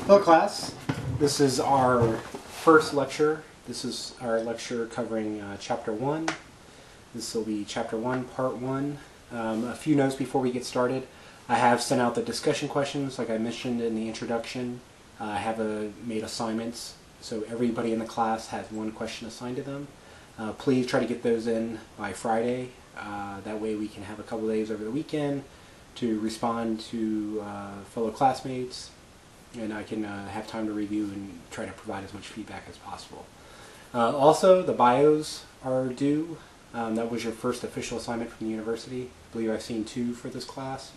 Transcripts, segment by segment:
Hello class, this is our first lecture. This is our lecture covering Chapter 1. This will be Chapter 1, Part 1. A few notes before we get started. I have sent out the discussion questions like I mentioned in the introduction. I have made assignments, so everybody in the class has one question assigned to them. Please try to get those in by Friday. That way we can have a couple days over the weekend to respond to fellow classmates, and I can have time to review and try to provide as much feedback as possible. Also, the bios are due. That was your first official assignment from the university. I believe I've seen 2 for this class.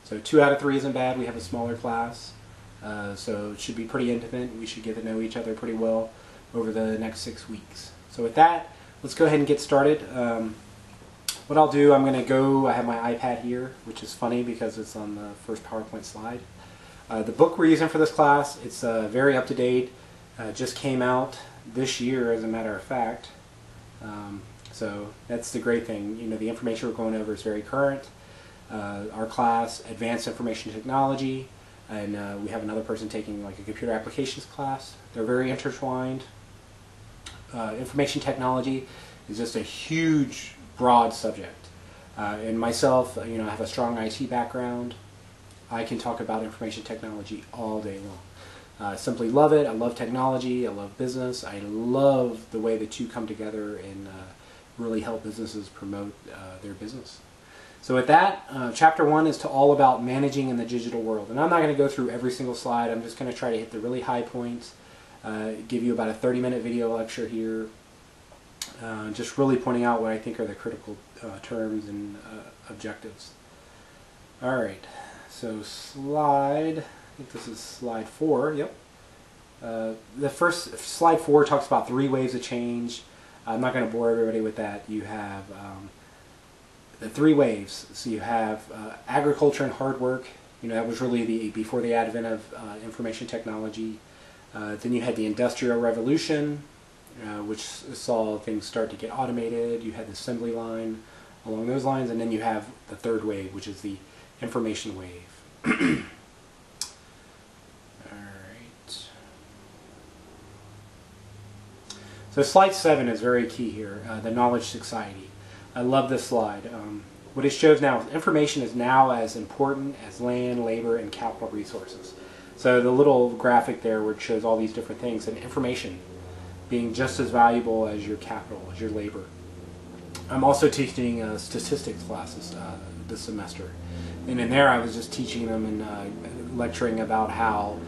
So 2 out of 3 isn't bad. We have a smaller class, so it should be pretty intimate. We should get to know each other pretty well over the next 6 weeks. So with that, let's go ahead and get started. What I'll do, I have my iPad here, which is funny because it's on the first PowerPoint slide. The book we're using for this class, it's very up to date. Just came out this year, as a matter of fact. So that's the great thing. You know, the information we're going over is very current. Our class, Advanced Information Technology, and we have another person taking like a computer applications class. They're very intertwined. Information technology is just a huge, broad subject. And myself, you know, I have a strong IT background. I can talk about information technology all day long. I simply love it. I love technology. I love business. I love the way the two come together and really help businesses promote their business. So with that, Chapter 1 is all about managing in the digital world. And I'm not going to go through every single slide. I'm just going to try to hit the really high points, give you about a 30-minute video lecture here, just really pointing out what I think are the critical terms and objectives. All right. So I think this is slide 4, yep. The first, slide 4 talks about 3 waves of change. I'm not going to bore everybody with that. You have the 3 waves. So you have agriculture and hard work. You know, that was really before the advent of information technology. Then you had the Industrial Revolution, which saw things start to get automated. You had the assembly line along those lines. And then you have the 3rd wave, which is the information wave. Alright. So slide 7 is very key here, the knowledge society. I love this slide. What it shows now is information is now as important as land, labor, and capital resources. So the little graphic there where it shows all these different things, and information being just as valuable as your capital, as your labor. I'm also teaching statistics classes this semester. And in there I was just teaching them and lecturing about how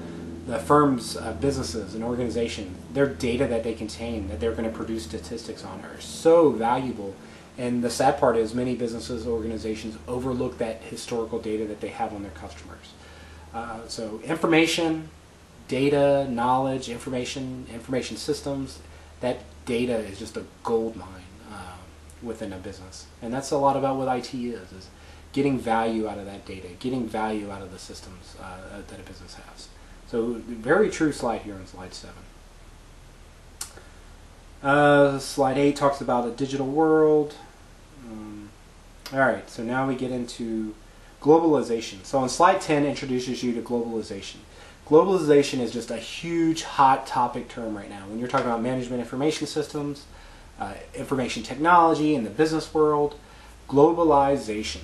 the firm's businesses and organization, their data that they contain, that they're going to produce statistics on, are so valuable. And the sad part is many businesses, organizations overlook that historical data that they have on their customers. So information, data, knowledge, information systems, that data is just a gold mine within a business. And that's a lot about what IT is getting value out of that data, getting value out of the systems that a business has. So very true slide here on slide 7. Slide 8 talks about a digital world. Alright, so now we get into globalization. So on slide 10 introduces you to globalization. Globalization is just a huge hot topic term right now. When you're talking about management information systems, information technology in the business world, globalization.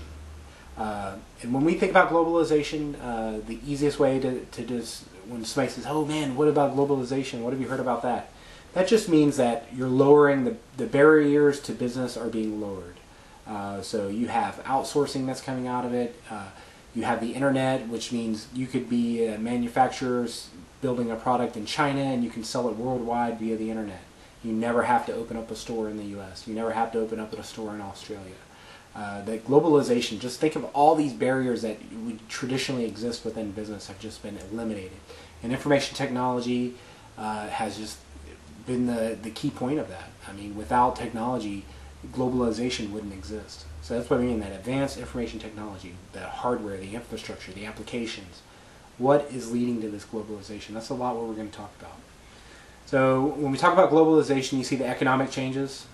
And when we think about globalization, the easiest way to just, when somebody says, oh man, what about globalization? What have you heard about that? That just means that you're lowering the barriers to business are being lowered. So you have outsourcing that's coming out of it. You have the internet, which means you could be a manufacturer building a product in China and you can sell it worldwide via the internet. You never have to open up a store in the US. You never have to open up a store in Australia. That globalization, just think of all these barriers that would traditionally exist within business have just been eliminated. And information technology has just been the key point of that. I mean, without technology, globalization wouldn't exist. So that's what I mean, that advanced information technology, the hardware, the infrastructure, the applications. What is leading to this globalization? That's a lot what we're going to talk about. So when we talk about globalization, you see the economic changes.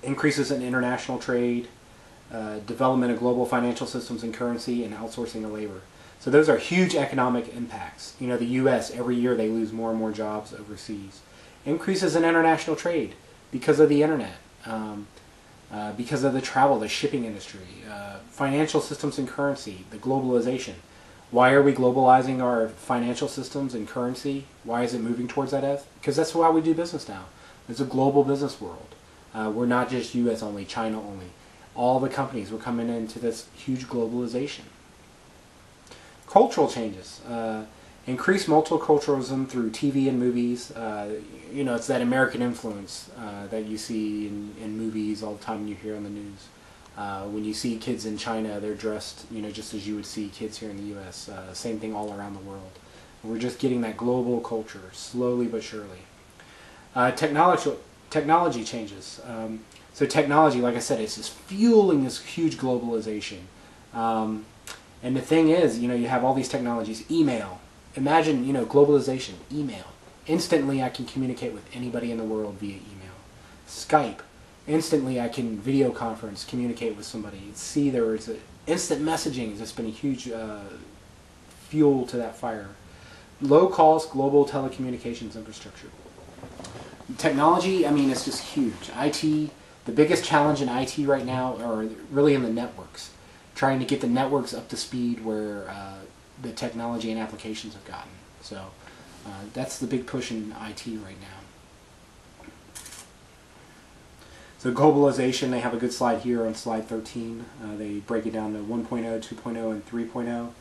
Increases in international trade, development of global financial systems and currency, and outsourcing of labor. So those are huge economic impacts. You know, the U.S., every year they lose more and more jobs overseas. Increases in international trade because of the internet, because of the travel, the shipping industry, financial systems and currency, the globalization. Why are we globalizing our financial systems and currency? Why is it moving towards that F? Because that's why we do business now. It's a global business world. We're not just U.S. only, China only. All the companies, we're coming into this huge globalization. Cultural changes. Increased multiculturalism through TV and movies. You know, it's that American influence that you see in movies all the time and you hear on the news. When you see kids in China, they're dressed, you know, just as you would see kids here in the U.S. Same thing all around the world. We're just getting that global culture, slowly but surely. Technology changes. So technology, like I said, is just fueling this huge globalization. And the thing is, you know, you have all these technologies. Email. Imagine, you know, globalization. Email. Instantly I can communicate with anybody in the world via email. Skype. Instantly I can video conference, communicate with somebody. See, there is instant messaging has just been a huge fuel to that fire. Low cost global telecommunications infrastructure. Technology, I mean, it's just huge. IT, the biggest challenge in IT right now are really in the networks. Trying to get the networks up to speed where the technology and applications have gotten. So that's the big push in IT right now. So globalization, they have a good slide here on slide 13. They break it down to 1.0, 2.0, and 3.0.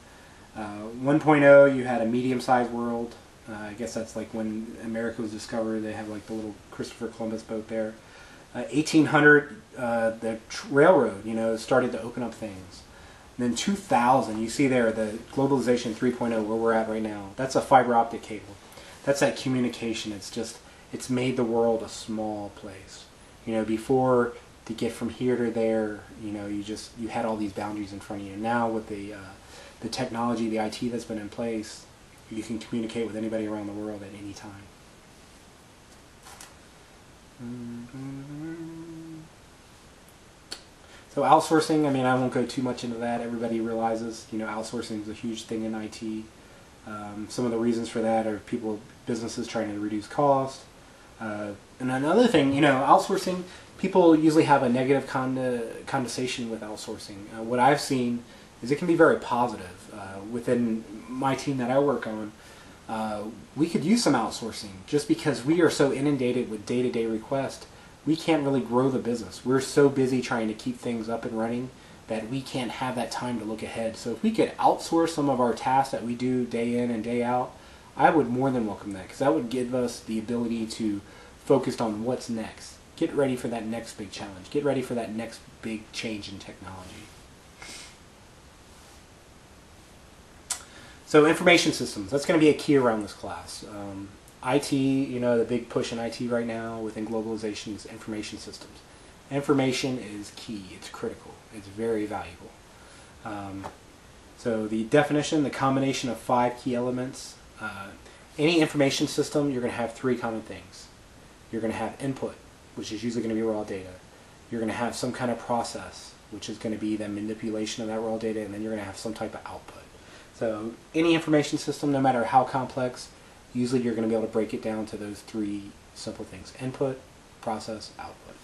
1.0, you had a medium-sized world. I guess that's like when America was discovered. They have like the little Christopher Columbus boat there. 1800, the railroad, you know, started to open up things. And then 2000, you see there the globalization 3.0, where we're at right now. That's a fiber optic cable. That's that communication. It's made the world a small place. You know, before, to get from here to there, you know, you had all these boundaries in front of you. Now with the technology, the IT that's been in place, you can communicate with anybody around the world at any time. So outsourcing, I mean, I won't go too much into that. Everybody realizes, you know, outsourcing is a huge thing in IT. Some of the reasons for that are businesses trying to reduce cost. And another thing, you know, outsourcing, people usually have a negative connotation with outsourcing. What I've seen is it can be very positive. Within my team that I work on, we could use some outsourcing just because we are so inundated with day-to-day requests. We can't really grow the business. We're so busy trying to keep things up and running that we can't have that time to look ahead. So if we could outsource some of our tasks that we do day in and day out, I would more than welcome that, because that would give us the ability to focus on what's next. Get ready for that next big challenge. Get ready for that next big change in technology. So information systems, that's going to be a key around this class. IT, you know, the big push in IT right now within globalization is information systems. Information is key. It's critical. It's very valuable. So the definition, the combination of 5 key elements. Any information system, you're going to have 3 common things. You're going to have input, which is usually going to be raw data. You're going to have some kind of process, which is going to be the manipulation of that raw data, and then you're going to have some type of output. So any information system, no matter how complex, usually you're going to be able to break it down to those 3 simple things: input, process, output.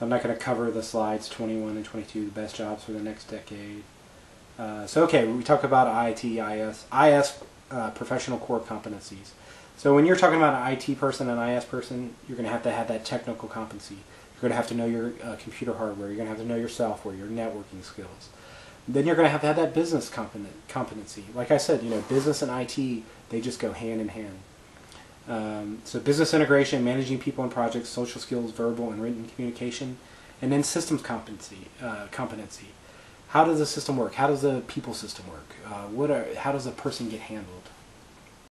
I'm not going to cover the slides 21 and 22, the best jobs for the next decade. Okay, we talk about IT, IS, professional core competencies. So when you're talking about an IT person and an IS person, you're going to have that technical competency. You're going to have to know your computer hardware. You're going to have to know your software, your networking skills. Then you're going to have that business competency. Like I said, you know, business and IT, they just go hand in hand. So business integration, managing people and projects, social skills, verbal and written communication, and then systems competency. How does the system work? How does the people system work? How does a person get handled?